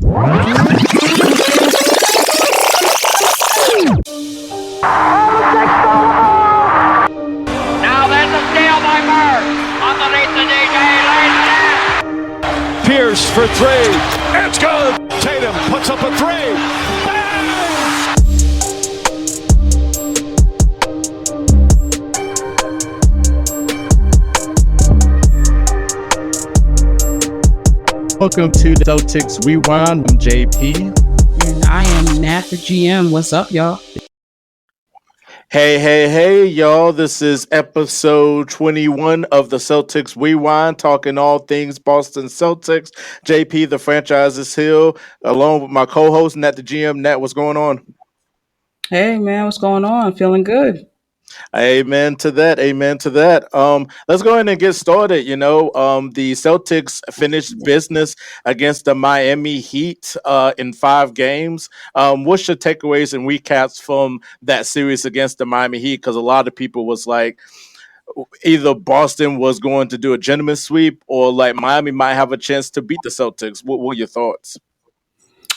Now there's a steal by Bird. Underneath the DJ, lays it in. Pierce for three. It's good. Tatum puts up a three. Bang! Welcome to the Celtics Rewind. I'm JP. And I am Nat The GM. What's up, y'all? Hey, y'all. This is episode 21 of the Celtics Rewind, talking all things Boston Celtics. JP, the franchise is here, along with my co-host, Nat The GM. Nat, what's going on? Hey, man, what's going on? Feeling good. Amen to that. Amen to that. Let's go ahead and get started. The Celtics finished business against the Miami Heat in 5 games. What's your takeaways and recaps from that series against the Miami Heat? Because a lot of people was like, either Boston was going to do a gentleman sweep or like Miami might have a chance to beat the Celtics. What were your thoughts?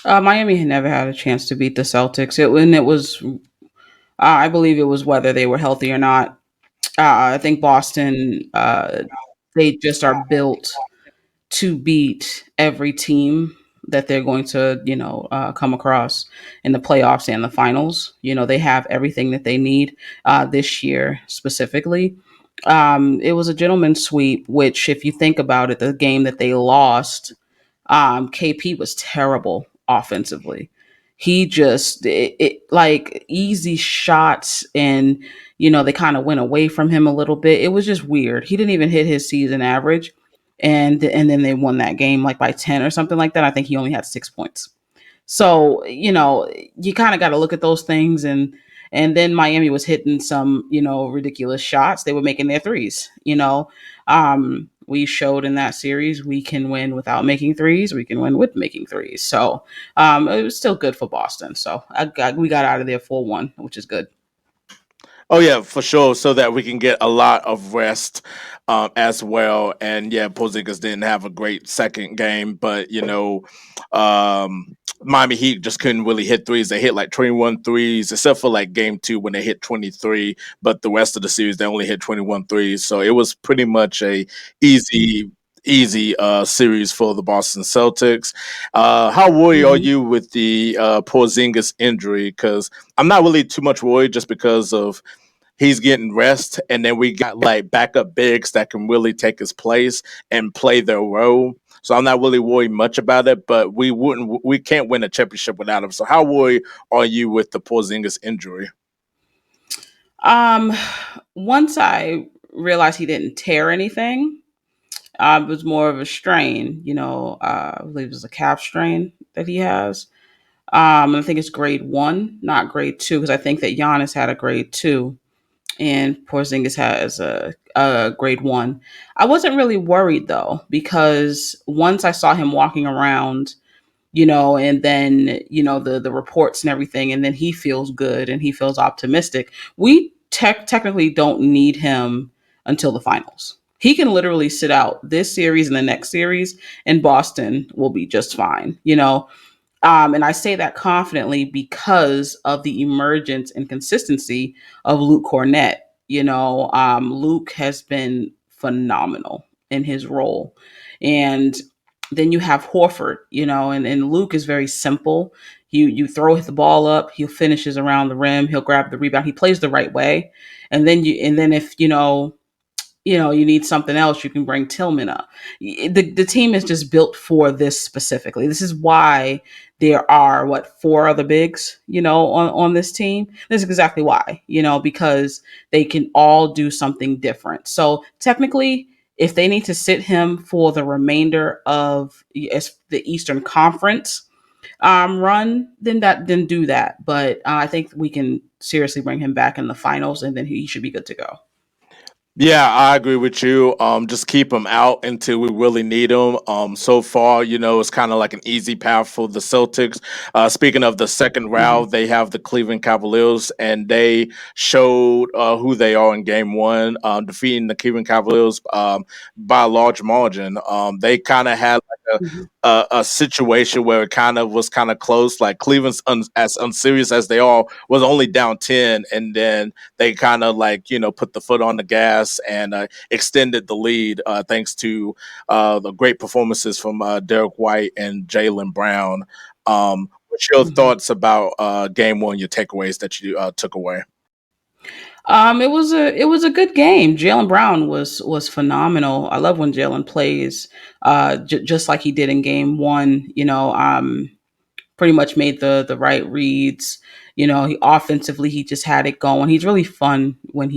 Miami had never had a chance to beat the Celtics. It was, I believe it was whether they were healthy or not. I think Boston, they just are built to beat every team that they're going to, come across in the playoffs and the finals. They have everything that they need this year specifically. It was a gentleman's sweep, which, if you think about it, the game that they lost, KP was terrible offensively. He just like easy shots, and they kind of went away from him a little bit. It was just weird. He didn't even hit his season average, and then they won that game like by 10 or something like that. I think he only had 6 points. So, you kind of got to look at those things, and then Miami was hitting some, ridiculous shots. They were making their threes, we showed in that series we can win without making threes. We can win with making threes. So it was still good for Boston. So we got out of there 4-1, which is good. Oh yeah, for sure. So that we can get a lot of rest as well. And yeah, Porzingis didn't have a great second game, but Miami Heat just couldn't really hit threes. They hit like 21 threes, except for like game 2 when they hit 23. But the rest of the series they only hit 21 threes. So it was pretty much a easy series for the Boston Celtics. How worried are you with the Porzingis injury? Because I'm not really too much worried just because of he's getting rest, and then we got like backup bigs that can really take his place and play their role. So I'm not really worried much about it, but we can't win a championship without him. So how worried are you with the Porzingis injury? Once I realized he didn't tear anything, it was more of a strain, I believe it was a calf strain that he has. I think it's grade 1, not grade 2, because I think that Giannis had a grade 2 and Porzingis has a grade 1. I wasn't really worried though, because once I saw him walking around, and then, the reports and everything, and then he feels good and he feels optimistic. We technically don't need him until the finals. He can literally sit out this series and the next series, and Boston will be just fine, and I say that confidently because of the emergence and consistency of Luke Cornett. Luke has been phenomenal in his role. And then you have Horford, and Luke is very simple. You throw the ball up, he finishes around the rim, he'll grab the rebound, he plays the right way. And then if you need something else, you can bring Tillman up. The team is just built for this specifically. This is why there are 4 other bigs, on this team. This is exactly why, because they can all do something different. So technically, if they need to sit him for the remainder of the Eastern Conference run, then do that. But I think we can seriously bring him back in the finals, and then he should be good to go. Yeah, I agree with you. Just keep them out until we really need them. So far, it's kind of like an easy path for the Celtics. Speaking of the second Mhm. round, they have the Cleveland Cavaliers, and they showed who they are in Game One, defeating the Cleveland Cavaliers by a large margin. They kind of had like Mhm. a situation where it kind of was kind of close. Like Cleveland's as unserious as they are, was only down 10, and then they kind of like put the foot on the gas and extended the lead thanks to the great performances from Derek White and Jalen Brown. What's your Mhm. thoughts about Game One? Your takeaways that you took away? It was a good game. Jalen Brown was phenomenal. I love when Jalen plays, just like he did in Game One. Pretty much made the right reads. He offensively he just had it going. He's really fun when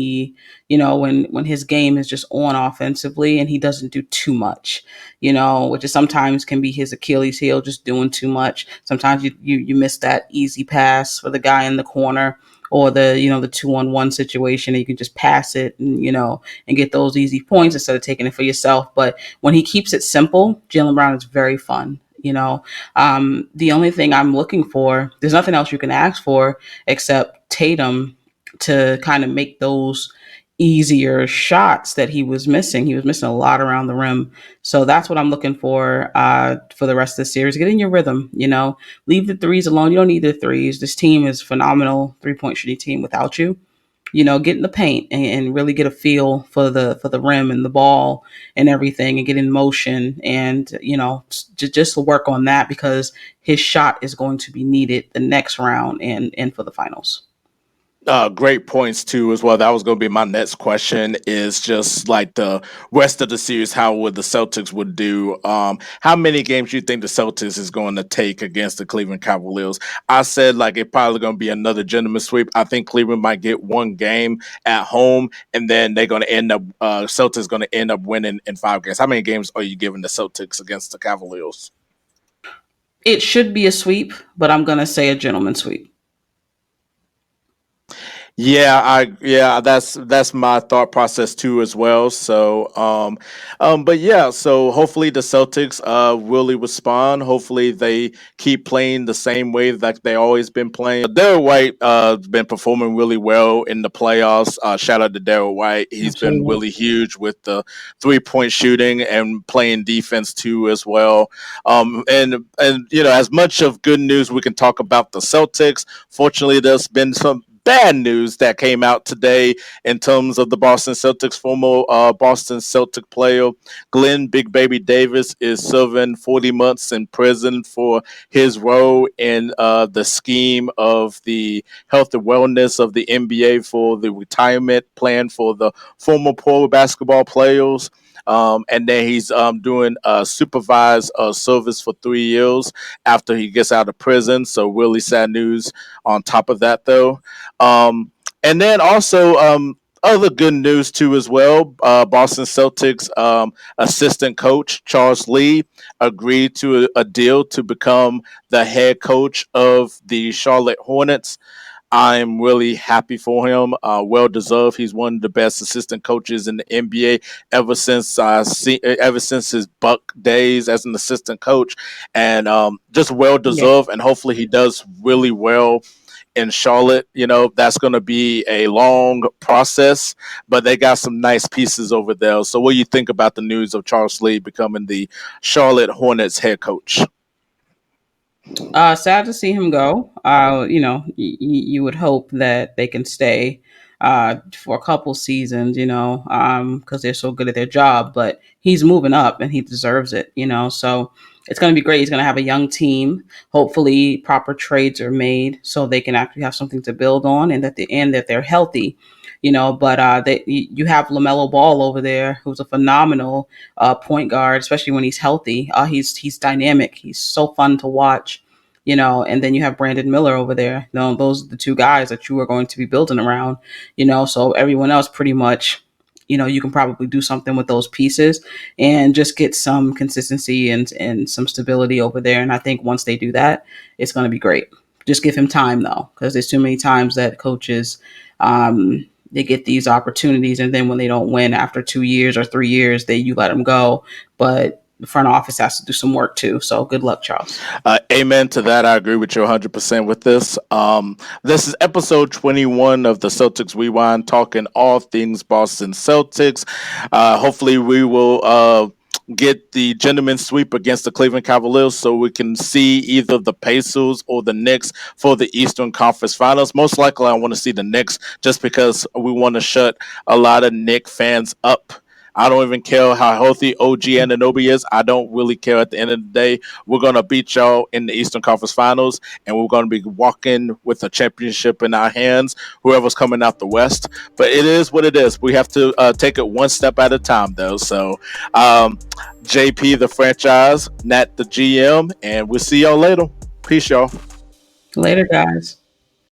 when his game is just on offensively and he doesn't do too much. Which is sometimes can be his Achilles heel, just doing too much. Sometimes you miss that easy pass for the guy in the corner or the 2-on-1 situation and you can just pass it and get those easy points instead of taking it for yourself. But when he keeps it simple, Jalen Brown is very fun. The only thing I'm looking for, there's nothing else you can ask for except Tatum to kind of make those easier shots that he was missing. He was missing a lot around the rim. So that's what I'm looking for the rest of the series. Get in your rhythm, leave the threes alone. You don't need the threes. This team is phenomenal 3-point shooting team without you. Get in the paint and really get a feel for the rim and the ball and everything and get in motion and just work on that because his shot is going to be needed the next round and for the finals. Great points too as well. That was going to be my next question. Is just like the rest of the series, how would the Celtics would do? How many games do you think the Celtics is going to take against the Cleveland Cavaliers? I said like it probably going to be another gentleman sweep. I think Cleveland might get one game at home, and then they're going to end up Celtics going to end up winning in 5 games. How many games are you giving the Celtics against the Cavaliers? It should be a sweep, but I'm going to say a gentleman sweep. Yeah, that's my thought process too as well. So but yeah, so hopefully the Celtics really respond. Hopefully they keep playing the same way that they always been playing. Daryl White been performing really well in the playoffs. Shout out to Daryl White. He's been Absolutely. really huge with the 3-point shooting and playing defense too as well. And as much of good news we can talk about the Celtics. Fortunately, there's been some bad news that came out today in terms of the Boston Celtics. Former Boston Celtic player Glenn Big Baby Davis is serving 40 months in prison for his role in the scheme of the health and wellness of the NBA for the retirement plan for the former pro basketball players. And then he's doing supervised service for 3 years after he gets out of prison. So really sad news on top of that, though. And then also other good news too as well. Boston Celtics assistant coach Charles Lee agreed to a deal to become the head coach of the Charlotte Hornets. I'm really happy for him. Well deserved. He's one of the best assistant coaches in the NBA ever since his Buck days as an assistant coach, and just well Yeah. deserved. And hopefully he does really well in Charlotte. That's going to be a long process, but they got some nice pieces over there. So, what do you think about the news of Charles Lee becoming the Charlotte Hornets head coach? Sad to see him go. You would hope that they can stay for a couple seasons, because they're so good at their job. But he's moving up and he deserves it. So it's going to be great. He's going to have a young team. Hopefully, proper trades are made so they can actually have something to build on, and that they're healthy. But you have Lamelo Ball over there, who's a phenomenal point guard, especially when he's healthy. He's dynamic. He's so fun to watch. And then you have Brandon Miller over there. Those are the two guys that you are going to be building around. So everyone else pretty much, you can probably do something with those pieces and just get some consistency and some stability over there. And I think once they do that, it's going to be great. Just give him time though, because there's too many times that coaches, they get these opportunities, and then when they don't win after 2 years or 3 years, you let them go. But the front office has to do some work too. So good luck, Charles. Amen to that. I agree with you 100% with this. This is episode 21 of the Celtics Rewind, talking all things Boston Celtics. Hopefully we will get the gentleman's sweep against the Cleveland Cavaliers so we can see either the Pacers or the Knicks for the Eastern Conference Finals. Most likely I want to see the Knicks just because we want to shut a lot of Knicks fans up. I don't even care how healthy OG Anunoby is. I don't really care at the end of the day. We're going to beat y'all in the Eastern Conference Finals, and we're going to be walking with a championship in our hands, whoever's coming out the West. But it is what it is. We have to take it one step at a time, though. So, JP, the franchise, Nat, the GM, and we'll see y'all later. Peace, y'all. Later, guys.